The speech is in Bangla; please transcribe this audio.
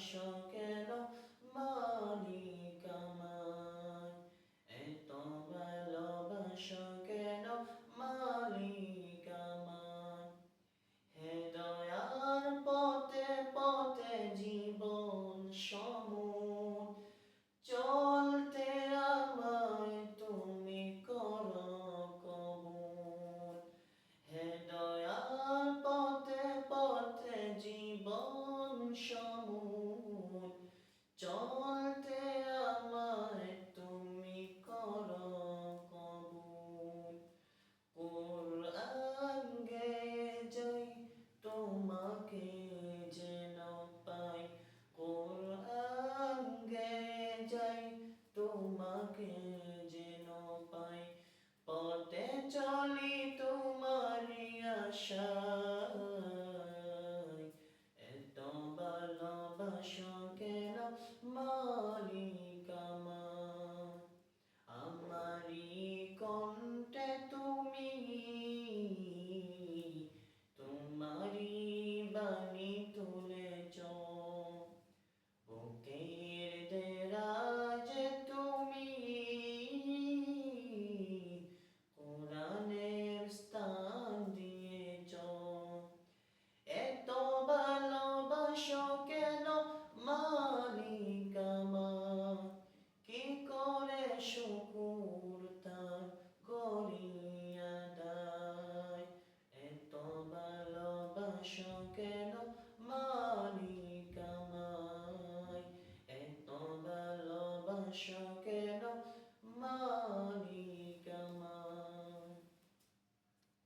ভালোবাসো কেন মালিক আমায়, এত ভালোবাসো কেন মালিক আমায়। হে দয়ার পথে পথে জীবন সমুন, চলতে আমায় তুমি করো কবুল। হে দয়ার পথে পথে জীবন সমুন, চলতে আমায় তুমি করো কবুল। কুরআন গেয়ে যাই তোমাকে যেন পাই, কুরআন গেয়ে যাই তোমাকে যেন পাই। পথে চলি তোমারই আশায়, এত ভালোবাসো কেন মালিক আমায়। আমারি কণ্ঠে তুমি তোমারি বাণী তুলেছ, বুকের দেরাজে তুমি কোরআনের স্থান দিয়েছ। এত ভালোবাসো কেন মালিক আমায়, কি করে